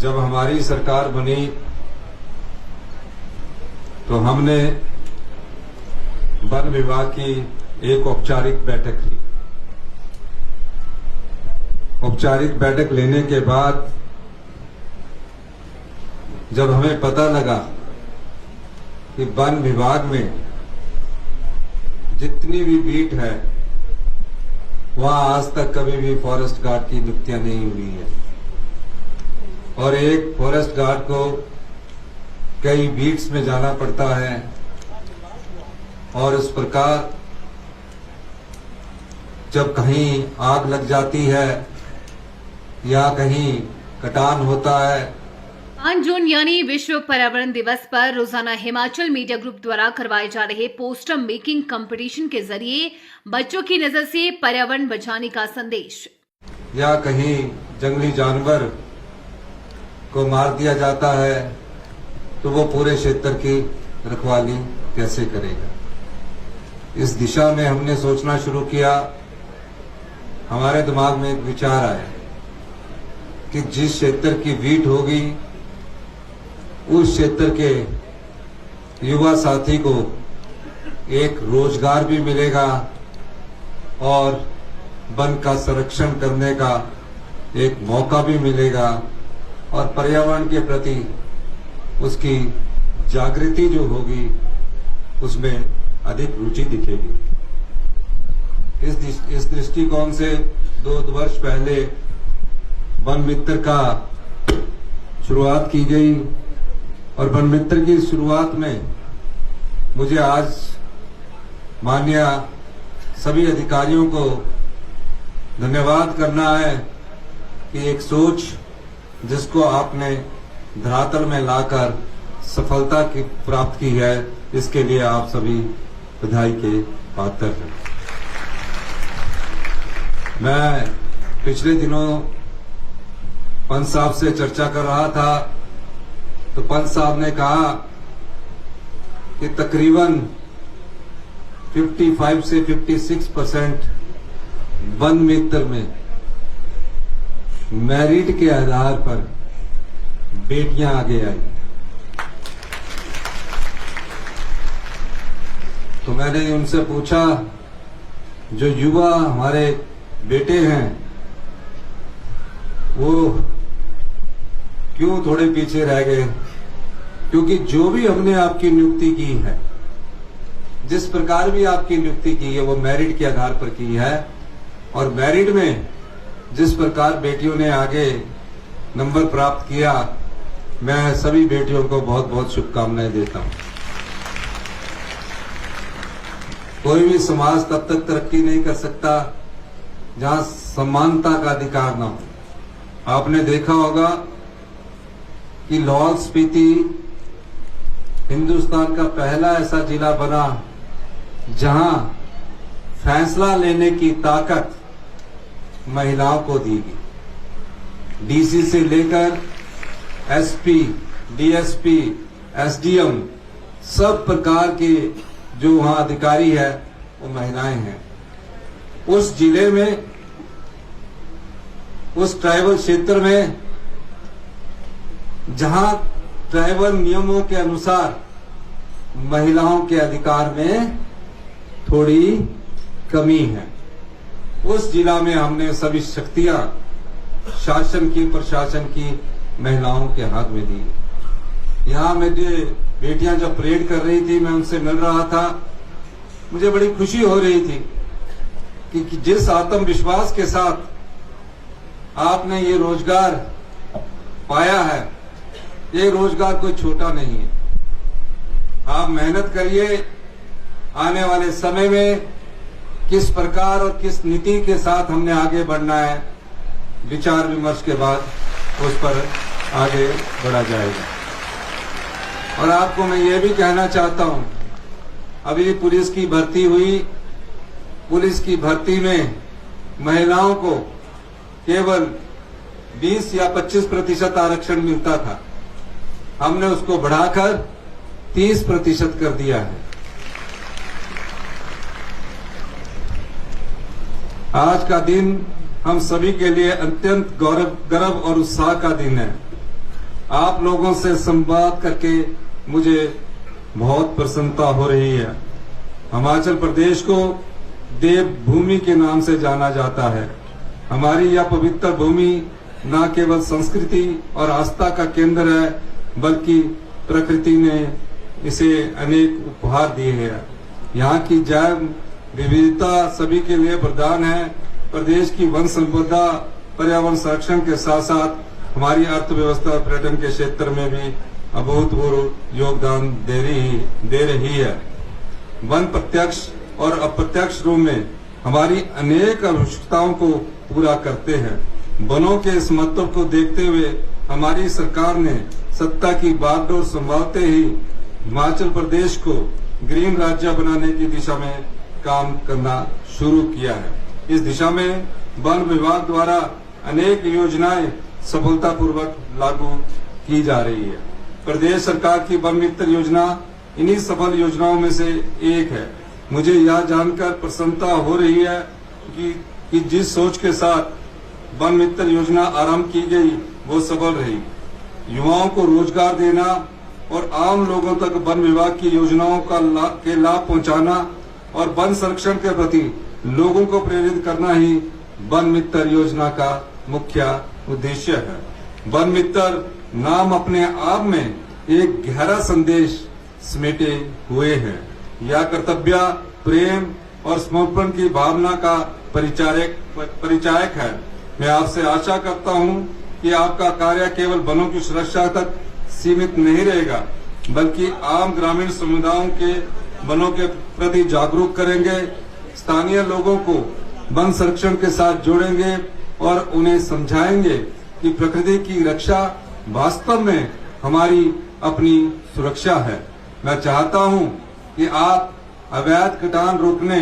जब हमारी सरकार बनी तो हमने वन विभाग की एक औपचारिक बैठक ली। औपचारिक बैठक लेने के बाद जब हमें पता लगा कि वन विभाग में जितनी भी बीट है वहां आज तक कभी भी फॉरेस्ट गार्ड की नियुक्तियां नहीं हुई है और एक फॉरेस्ट गार्ड को कई बीट्स में जाना पड़ता है और इस प्रकार जब कहीं आग लग जाती है या कहीं कटान होता है। 5 जून यानी विश्व पर्यावरण दिवस पर रोजाना हिमाचल मीडिया ग्रुप द्वारा करवाए जा रहे पोस्टर मेकिंग कंपटीशन के जरिए बच्चों की नजर से पर्यावरण बचाने का संदेश। या कहीं जंगली जानवर को मार दिया जाता है तो वो पूरे क्षेत्र की रखवाली कैसे करेगा। इस दिशा में हमने सोचना शुरू किया। हमारे दिमाग में एक विचार आया कि जिस क्षेत्र की बीट होगी उस क्षेत्र के युवा साथी को एक रोजगार भी मिलेगा और वन का संरक्षण करने का एक मौका भी मिलेगा और पर्यावरण के प्रति उसकी जागृति जो होगी उसमें अधिक रुचि दिखेगी। इस दृष्टिकोण से 2 वर्ष पहले वन मित्र का शुरुआत की गई और वन मित्र की शुरुआत में मुझे आज माननीय सभी अधिकारियों को धन्यवाद करना है कि एक सोच जिसको आपने धरातल में लाकर सफलता की प्राप्त की है, इसके लिए आप सभी बधाई के पात्र हैं। मैं पिछले दिनों पंत साहब से चर्चा कर रहा था तो पंत साहब ने कहा कि तकरीबन 55 से 56% वन मित्र में मेरिट के आधार पर बेटियां आगे आई। तो मैंने उनसे पूछा जो युवा हमारे बेटे हैं वो क्यों थोड़े पीछे रह गए, क्योंकि जो भी हमने आपकी नियुक्ति की है, जिस प्रकार भी आपकी नियुक्ति की है वो मेरिट के आधार पर की है और मेरिट में जिस प्रकार बेटियों ने आगे नंबर प्राप्त किया, मैं सभी बेटियों को बहुत बहुत शुभकामनाएं देता हूं। कोई भी समाज तब तक तरक्की नहीं कर सकता जहां समानता का अधिकार ना हो। आपने देखा होगा कि लाहौल स्पीति हिंदुस्तान का पहला ऐसा जिला बना जहां फैसला लेने की ताकत महिलाओं को दी गई। डीसी से लेकर एसपी, डीएसपी, एसडीएम सब प्रकार के जो वहां अधिकारी है वो महिलाएं हैं। उस जिले में, उस ट्राइबल क्षेत्र में जहां ट्राइबल नियमों के अनुसार महिलाओं के अधिकार में थोड़ी कमी है, उस जिला में हमने सभी शक्तियां शासन की, प्रशासन की महिलाओं के हाथ में दी। यहां मेरी बेटियां जब परेड कर रही थी, मैं उनसे मिल रहा था, मुझे बड़ी खुशी हो रही थी कि जिस आत्मविश्वास के साथ आपने ये रोजगार पाया है, ये रोजगार कोई छोटा नहीं है। आप मेहनत करिए, आने वाले समय में किस प्रकार और किस नीति के साथ हमने आगे बढ़ना है, विचार विमर्श के बाद उस पर आगे बढ़ा जाएगा। और आपको मैं ये भी कहना चाहता हूं, अभी पुलिस की भर्ती हुई, पुलिस की भर्ती में महिलाओं को केवल 20 या 25% आरक्षण मिलता था, हमने उसको बढ़ाकर 30% कर दिया है। आज का दिन हम सभी के लिए अत्यंत गर्व और उत्साह का दिन है। आप लोगों से संवाद करके मुझे बहुत प्रसन्नता हो रही है। हिमाचल प्रदेश को देवभूमि के नाम से जाना जाता है। हमारी यह पवित्र भूमि न केवल संस्कृति और आस्था का केंद्र है, बल्कि प्रकृति ने इसे अनेक उपहार दिए हैं। यहाँ की जैव विविधता सभी के लिए वरदान है। प्रदेश की वन संपदा पर्यावरण संरक्षण के साथ साथ हमारी अर्थव्यवस्था पर्यटन के क्षेत्र में भी अभूतपूर्व योगदान दे रही है। वन प्रत्यक्ष और अप्रत्यक्ष रूप में हमारी अनेक आवश्यकताओं को पूरा करते हैं। वनों के इस महत्व को देखते हुए हमारी सरकार ने सत्ता की बागडोर संभालते ही हिमाचल प्रदेश को ग्रीन राज्य बनाने की दिशा में काम करना शुरू किया है। इस दिशा में वन विभाग द्वारा अनेक योजनाएं सफलतापूर्वक लागू की जा रही है। प्रदेश सरकार की वन मित्र योजना इन्हीं सफल योजनाओं में से एक है। मुझे यह जानकर प्रसन्नता हो रही है कि जिस सोच के साथ वन मित्र योजना आरंभ की गई वो सफल रही। युवाओं को रोजगार देना और आम लोगों तक वन विभाग की योजनाओं का लाभ पहुंचाना और वन संरक्षण के प्रति लोगों को प्रेरित करना ही वन मित्र योजना का मुख्य उद्देश्य है। वन मित्र नाम अपने आप में एक गहरा संदेश समेटे हुए है। यह कर्तव्य, प्रेम और समर्पण की भावना का परिचायक है। मैं आपसे आशा करता हूं कि आपका कार्य केवल वनों की सुरक्षा तक सीमित नहीं रहेगा, बल्कि आम ग्रामीण समुदायों के वनों के प्रति जागरूक करेंगे, स्थानीय लोगों को वन संरक्षण के साथ जोड़ेंगे और उन्हें समझाएंगे कि प्रकृति की रक्षा वास्तव में हमारी अपनी सुरक्षा है। मैं चाहता हूं कि आप अवैध कटान रोकने,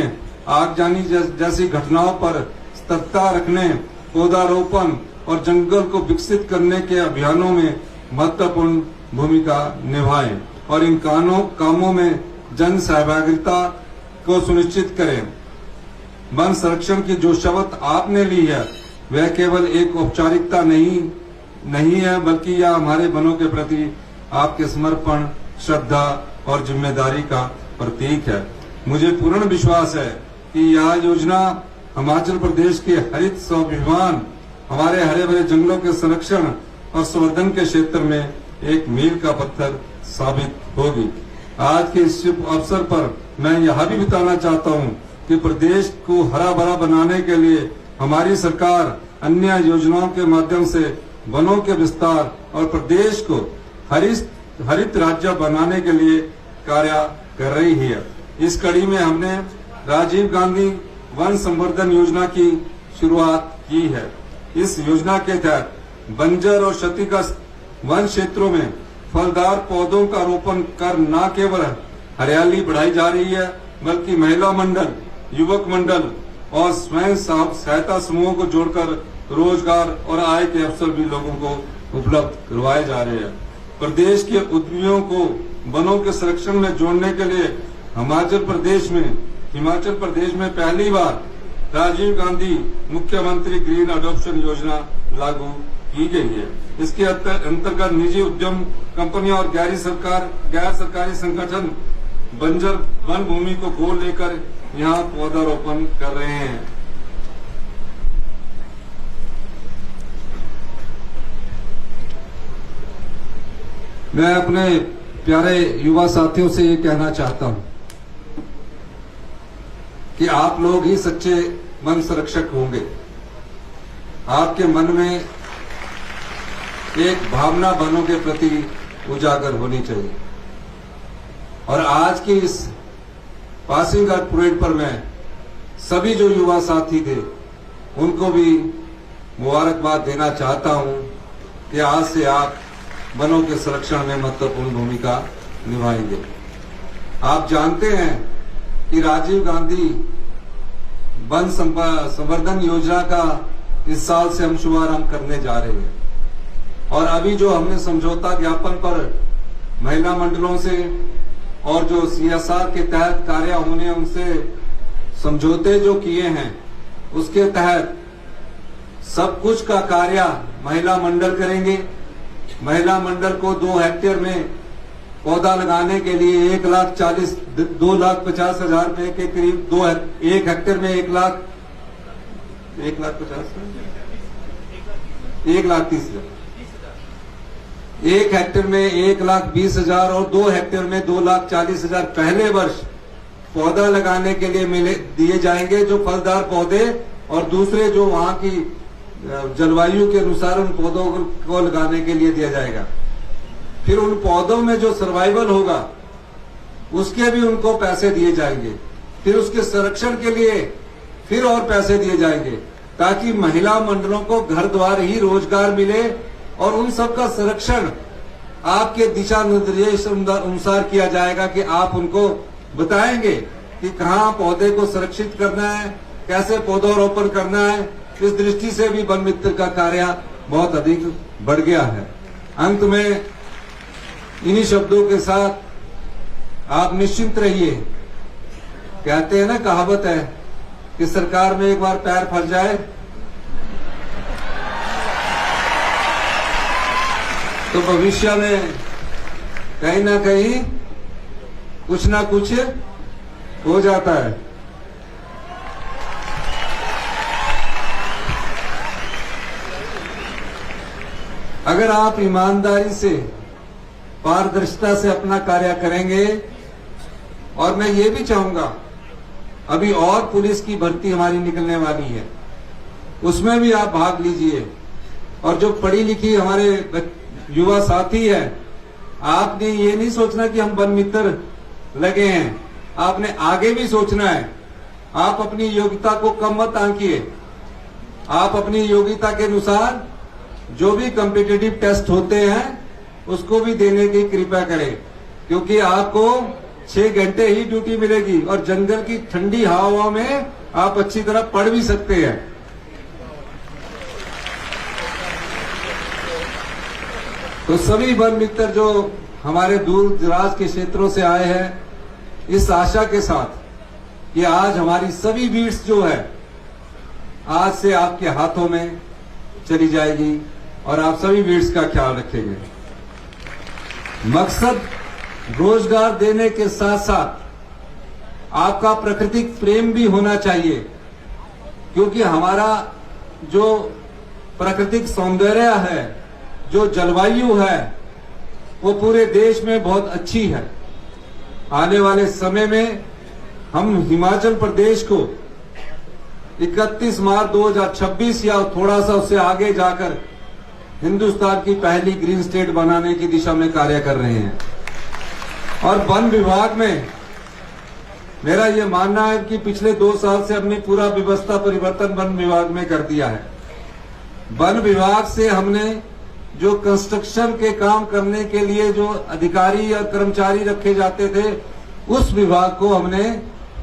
आगजनी जैसी घटनाओं पर सतर्कता रखने, पौधारोपण और जंगल को विकसित करने के अभियानों में महत्वपूर्ण भूमिका निभाएं और इन कामों में जन सहभागिता को सुनिश्चित करें। वन संरक्षण की जो शपथ आपने ली है वह केवल एक औपचारिकता नहीं है, बल्कि यह हमारे वनों के प्रति आपके समर्पण, श्रद्धा और जिम्मेदारी का प्रतीक है। मुझे पूर्ण विश्वास है कि यह योजना हिमाचल प्रदेश के हरित स्वाभिमान, हमारे हरे भरे जंगलों के संरक्षण और संवर्धन के क्षेत्र में एक मील का पत्थर साबित होगी। आज के इस शुभ अवसर पर मैं यह भी बताना चाहता हूं कि प्रदेश को हरा भरा बनाने के लिए हमारी सरकार अन्य योजनाओं के माध्यम से वनों के विस्तार और प्रदेश को हरित राज्य बनाने के लिए कार्य कर रही है। इस कड़ी में हमने राजीव गांधी वन संवर्धन योजना की शुरुआत की है। इस योजना के तहत बंजर और क्षतिग्रस्त वन क्षेत्रों में फलदार पौधों का रोपण कर न केवल हरियाली बढ़ाई जा रही है, बल्कि महिला मंडल, युवक मंडल और स्वयं सहायता समूहों को जोड़कर रोजगार और आय के अवसर भी लोगों को उपलब्ध करवाए जा रहे हैं। प्रदेश के उद्यमियों को वनों के संरक्षण में जोड़ने के लिए हिमाचल प्रदेश में पहली बार राजीव गांधी मुख्यमंत्री ग्रीन अडॉप्शन योजना लागू की गई है। इसके अंतर्गत निजी उद्यम कंपनियां और गैर सरकारी संगठन बंजर वन भूमि को गोद लेकर यहाँ पौधारोपण कर रहे हैं। मैं अपने प्यारे युवा साथियों से ये कहना चाहता हूं कि आप लोग ही सच्चे वन संरक्षक होंगे। आपके मन में एक भावना वनों के प्रति उजागर होनी चाहिए। और आज की इस पासिंग आउट परेड पर मैं सभी जो युवा साथी थे उनको भी मुबारकबाद देना चाहता हूं कि आज से आप वनों के संरक्षण में महत्वपूर्ण भूमिका निभाएंगे। आप जानते हैं कि राजीव गांधी वन संवर्धन योजना का इस साल से हम शुभारंभ करने जा रहे हैं। और अभी जो हमने समझौता ज्ञापन पर महिला मंडलों से और जो CSR के तहत कार्य होने उनसे समझौते जो किए हैं, उसके तहत सब कुछ का कार्य महिला मंडल करेंगे महिला मंडल को 2 हेक्टेयर में पौधा लगाने के लिए 2,50,000 रुपए के करीब 1 हेक्टेयर में 1,30,000 1 हेक्टेयर में 1,20,000 और 2 हेक्टेयर में 2,40,000 पहले वर्ष पौधा लगाने के लिए दिए जाएंगे, जो फलदार पौधे, और दूसरे जो वहां की जलवायु के अनुसार उन पौधों को लगाने के लिए दिया जाएगा। फिर उन पौधों में जो सर्वाइवल होगा उसके भी उनको पैसे दिए जाएंगे। फिर उसके संरक्षण के लिए फिर और पैसे दिए जाएंगे, ताकि महिला मंडलों को घर द्वार ही रोजगार मिले और उन सब का संरक्षण आपके दिशा निर्देश अनुसार किया जाएगा कि आप उनको बताएंगे कि कहाँ पौधे को सुरक्षित करना है, कैसे पौधारोपण करना है। इस दृष्टि से भी वन मित्र का कार्य बहुत अधिक बढ़ गया है। अंत में इन्हीं शब्दों के साथ आप निश्चिंत रहिए। कहते हैं ना, कहावत है कि सरकार में एक बार पैर फंस जाए तो भविष्य में कहीं ना कहीं कुछ ना कुछ हो जाता है। अगर आप ईमानदारी से, पारदर्शिता से अपना कार्य करेंगे, और मैं ये भी चाहूंगा, अभी और पुलिस की भर्ती हमारी निकलने वाली है, उसमें भी आप भाग लीजिए। और जो पढ़ी लिखी हमारे युवा साथी है, आपने ये नहीं सोचना कि हम वन मित्र लगे हैं, आपने आगे भी सोचना है। आप अपनी योग्यता को कम मत आंकिए। आप अपनी योग्यता के अनुसार जो भी कॉम्पिटिटिव टेस्ट होते हैं उसको भी देने की कृपा करें, क्योंकि आपको 6 घंटे ही ड्यूटी मिलेगी और जंगल की ठंडी हवा में आप अच्छी तरह पढ़ भी सकते हैं। तो सभी वन मित्र जो हमारे दूर दराज के क्षेत्रों से आए हैं, इस आशा के साथ कि आज हमारी सभी बीट्स जो है आज से आपके हाथों में चली जाएगी और आप सभी बीट्स का ख्याल रखेंगे। मकसद रोजगार देने के साथ साथ आपका प्राकृतिक प्रेम भी होना चाहिए, क्योंकि हमारा जो प्राकृतिक सौंदर्य है, जो जलवायु है, वो पूरे देश में बहुत अच्छी है। आने वाले समय में हम हिमाचल प्रदेश को 31 मार्च 2026 या थोड़ा सा उससे आगे जाकर हिंदुस्तान की पहली ग्रीन स्टेट बनाने की दिशा में कार्य कर रहे हैं। और वन विभाग में मेरा यह मानना है कि पिछले 2 साल से हमने पूरा व्यवस्था परिवर्तन वन विभाग में कर दिया है। वन विभाग से हमने जो कंस्ट्रक्शन के काम करने के लिए जो अधिकारी और कर्मचारी रखे जाते थे, उस विभाग को हमने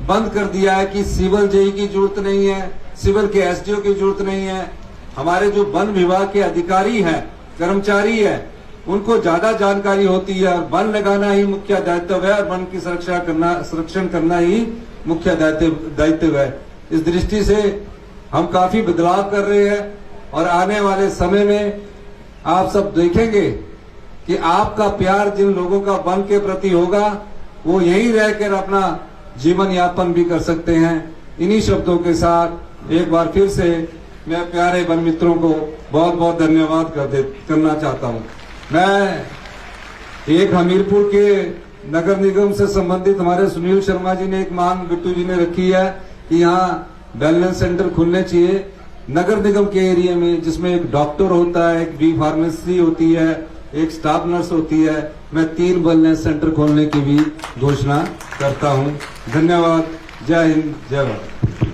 बंद कर दिया है कि सिविल जेई की जरूरत नहीं है, सिविल के एसडीओ की जरूरत नहीं है। हमारे जो वन विभाग के अधिकारी हैं, कर्मचारी हैं, उनको ज्यादा जानकारी होती है और वन लगाना ही मुख्य दायित्व है और वन की संरक्षण करना ही मुख्य दायित्व है। इस दृष्टि से हम काफी बदलाव कर रहे हैं और आने वाले समय में आप सब देखेंगे कि आपका प्यार जिन लोगों का वन के प्रति होगा, वो यहीं रहकर अपना जीवन यापन भी कर सकते हैं। इन्हीं शब्दों के साथ एक बार फिर से मैं प्यारे वन मित्रों को बहुत बहुत धन्यवाद करना चाहता हूं। मैं एक हमीरपुर के नगर निगम से संबंधित हमारे सुनील शर्मा जी ने एक मांग बिट्टू जी ने रखी है कि यहाँ वेलनेस सेंटर खुलने चाहिए नगर निगम के एरिया में, जिसमें एक डॉक्टर होता है, एक बी फार्मेसी होती है, एक स्टाफ नर्स होती है। मैं 3 वेलनेस सेंटर खोलने की भी घोषणा करता हूं। धन्यवाद। जय हिंद, जय भारत।